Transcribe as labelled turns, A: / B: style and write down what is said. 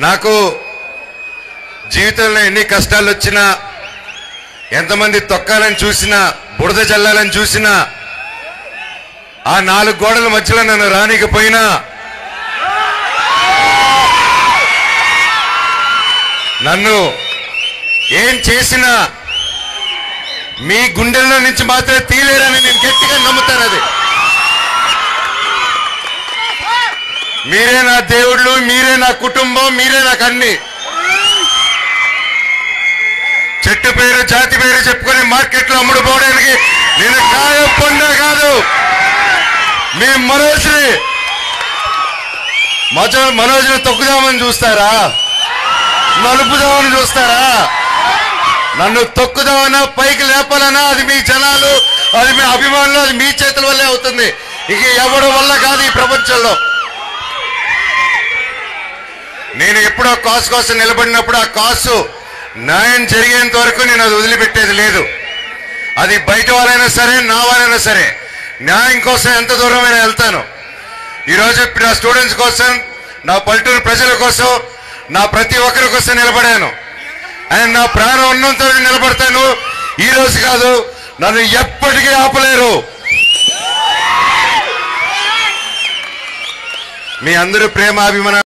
A: నాకు జీవితంలో ఎన్ని కష్టాలు వచ్చినా, ఎంతమంది తొక్కాలని చూసినా, బురద జల్లాలని చూసినా, ఆ 4 గోడల మధ్యలో నన్ను రానికపోయినా, నన్ను ఏం చేసినా మీ గుండెల్లో నుంచి మాత్రమే తీలేరని నేను గట్టిగా నమ్ముతాను. అది మీరే నా దేవుళ్ళు, మీరే నా కుటుంబం, మీరే నాకు అన్ని. చెట్టు పేరు జాతి పేరు చెప్పుకొని మార్కెట్లో అమ్ముడుపోవడానికి నేను కాయ పొంద కాదు. మీ మనోజ్ని తొక్కుదామని చూస్తారా? నలుపుదామని చూస్తారా? నన్ను తొక్కుదామన్నా, పైకి లేపాలన్నా అది మీ జనాలు, అది మీ అభిమానులు, అది మీ చేతుల వల్లే అవుతుంది. ఇక ఎవరి వల్ల కాదు ఈ ప్రపంచంలో. నేను ఎప్పుడో కాసు కోసం నిలబడినప్పుడు ఆ కాసు న్యాయం జరిగేంత వరకు నేను అది వదిలిపెట్టేది లేదు. అది బయట వాళ్ళైనా సరే, నా వాళ్ళైనా సరే, న్యాయం కోసం ఎంత దూరమైనా వెళ్తాను. ఈరోజు నా స్టూడెంట్స్ కోసం, నా పల్లెటూరు ప్రజల కోసం, నా ప్రతి ఒక్కరి కోసం నిలబడాను. అండ్ నా ప్రాణం ఉన్నంత నిలబడతాను. ఈ రోజు కాదు, నన్ను ఎప్పటికీ ఆపలేరు. మీ అందరూ ప్రేమ అభిమానం